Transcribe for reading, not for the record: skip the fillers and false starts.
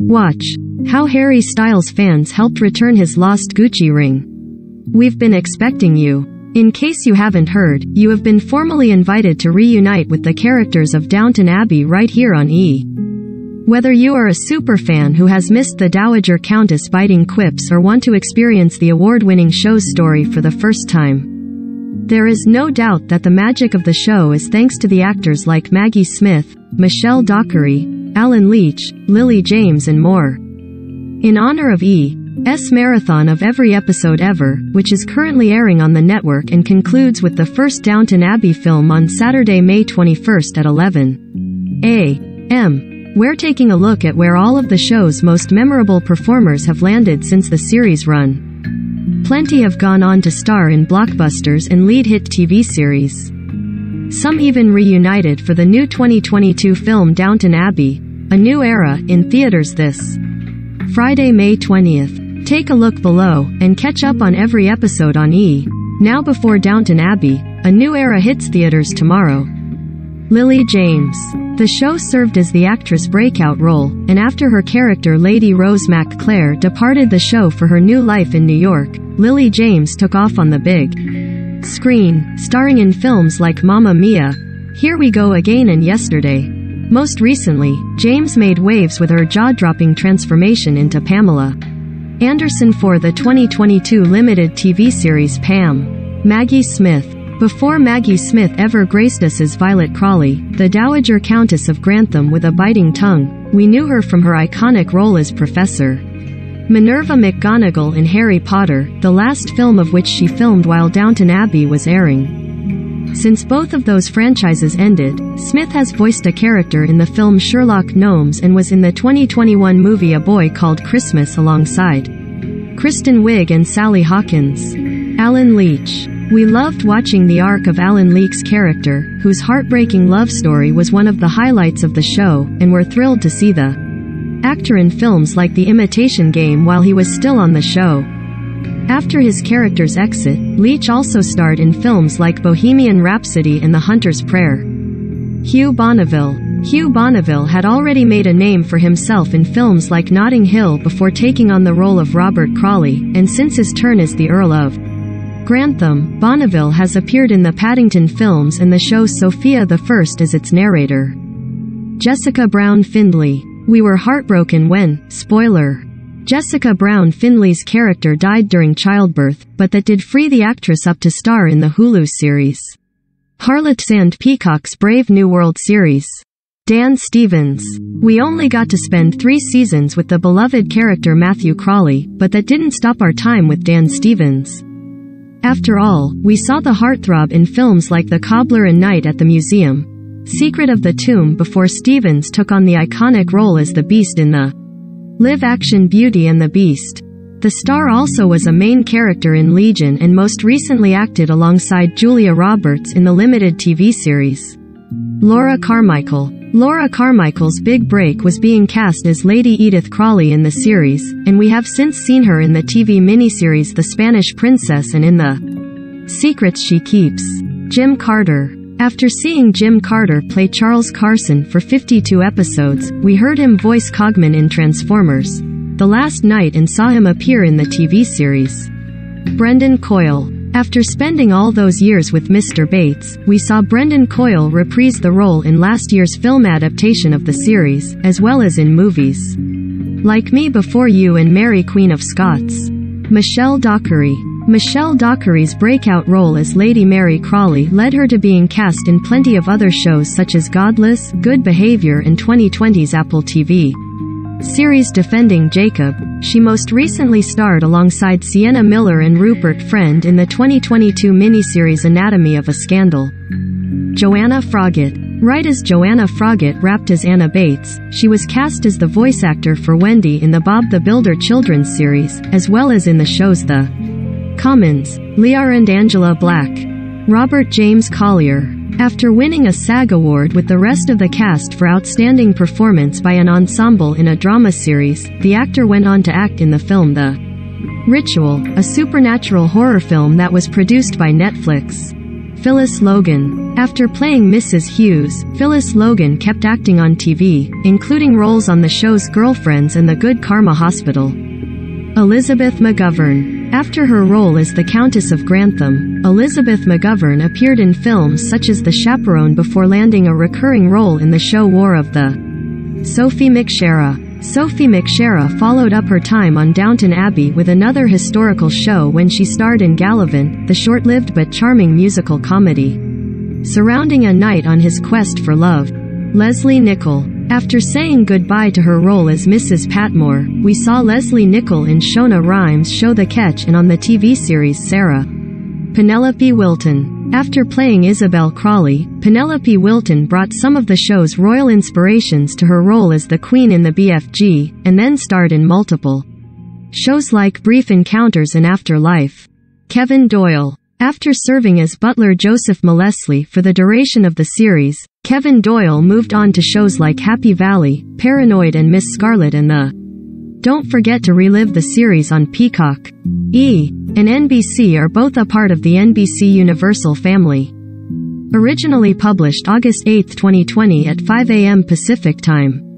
Watch how Harry Styles fans helped return his lost Gucci ring. We've been expecting you. In case you haven't heard, you have been formally invited to reunite with the characters of Downton Abbey right here on E! Whether you are a superfan who has missed the Dowager Countess biting quips or want to experience the award-winning show's story for the first time, there is no doubt that the magic of the show is thanks to the actors like Maggie Smith, Michelle Dockery, Alan Leach, Lily James and more. In honor of E!'s marathon of every episode ever, which is currently airing on the network and concludes with the first Downton Abbey film on Saturday, May 21st at 11 a.m., we're taking a look at where all of the show's most memorable performers have landed since the series run. Plenty have gone on to star in blockbusters and lead hit TV series. Some even reunited for the new 2022 film Downton Abbey, A New Era, in theaters this Friday, May 20th. Take a look below, and catch up on every episode on E! Now before Downton Abbey, A New Era hits theaters tomorrow. Lily James. The show served as the actress' breakout role, and after her character Lady Rose McClare departed the show for her new life in New York, Lily James took off on the big screen, starring in films like Mamma Mia, Here We Go Again and Yesterday. Most recently, James made waves with her jaw-dropping transformation into Pamela Anderson for the 2022 limited TV series Pam. Maggie Smith. Before Maggie Smith ever graced us as Violet Crawley, the Dowager Countess of Grantham with a biting tongue, we knew her from her iconic role as Professor Minerva McGonagall in Harry Potter, the last film of which she filmed while Downton Abbey was airing. Since both of those franchises ended, Smith has voiced a character in the film Sherlock Gnomes and was in the 2021 movie A Boy Called Christmas alongside Kristen Wiig and Sally Hawkins. Alan Leach. We loved watching the arc of Alan Leach's character, whose heartbreaking love story was one of the highlights of the show, and were thrilled to see the actor in films like The Imitation Game while he was still on the show. After his character's exit, Leach also starred in films like Bohemian Rhapsody and The Hunter's Prayer. Hugh Bonneville. Hugh Bonneville had already made a name for himself in films like Notting Hill before taking on the role of Robert Crawley, and since his turn as the Earl of Grantham, Bonneville has appeared in the Paddington films and the show Sophia the First as its narrator. Jessica Brown Findlay. We were heartbroken when, spoiler, Jessica Brown Findlay's character died during childbirth, but that did free the actress up to star in the Hulu series Harlots and Peacock's Brave New World series. Dan Stevens. We only got to spend 3 seasons with the beloved character Matthew Crawley, but that didn't stop our time with Dan Stevens. After all, we saw the heartthrob in films like The Cobbler and Night at the Museum, Secret of the Tomb before Stevens took on the iconic role as the Beast in the live-action Beauty and the Beast. The star also was a main character in Legion and most recently acted alongside Julia Roberts in the limited TV series Laura Carmichael. Laura Carmichael's big break was being cast as Lady Edith Crawley in the series, and we have since seen her in the TV miniseries The Spanish Princess and in the Secrets She Keeps. Jim Carter. After seeing Jim Carter play Charles Carson for 52 episodes, we heard him voice Cogman in Transformers: The Last Night and saw him appear in the TV series Brendan Coyle. After spending all those years with Mr. Bates, we saw Brendan Coyle reprise the role in last year's film adaptation of the series, as well as in movies like Me Before You and Mary Queen of Scots. Michelle Dockery. Michelle Dockery's breakout role as Lady Mary Crawley led her to being cast in plenty of other shows such as Godless, Good Behavior and 2020's Apple TV series Defending Jacob. She most recently starred alongside Sienna Miller and Rupert Friend in the 2022 miniseries Anatomy of a Scandal. Joanna Froggatt. Right as Joanna Froggatt rapped as Anna Bates, she was cast as the voice actor for Wendy in the Bob the Builder children's series, as well as in the shows The Commons, Lear and Angela Black. Robert James Collier. After winning a SAG award with the rest of the cast for outstanding performance by an ensemble in a drama series, the actor went on to act in the film The Ritual, a supernatural horror film that was produced by Netflix. Phyllis Logan. After playing Mrs. Hughes, Phyllis Logan kept acting on TV, including roles on the shows Girlfriends and The Good Karma Hospital. Elizabeth McGovern. After her role as the Countess of Grantham, Elizabeth McGovern appeared in films such as The Chaperone before landing a recurring role in the show War of the Sophie McShera. Sophie McShera followed up her time on Downton Abbey with another historical show when she starred in Galavant, the short-lived but charming musical comedy surrounding a knight on his quest for love. Leslie Nichol. After saying goodbye to her role as Mrs. Patmore, we saw Leslie Nichol in Shona Rhimes' show The Catch and on the TV series Sarah. Penelope Wilton. After playing Isabel Crawley, Penelope Wilton brought some of the show's royal inspirations to her role as the Queen in the BFG, and then starred in multiple shows like Brief Encounters and Afterlife. Kevin Doyle. After serving as butler Joseph Molestley for the duration of the series, Kevin Doyle moved on to shows like Happy Valley, Paranoid and Miss Scarlet and the Don't Forget to relive the series on Peacock. E! and NBC are both a part of the NBC Universal family. Originally published August 8, 2020 at 5 a.m. Pacific Time.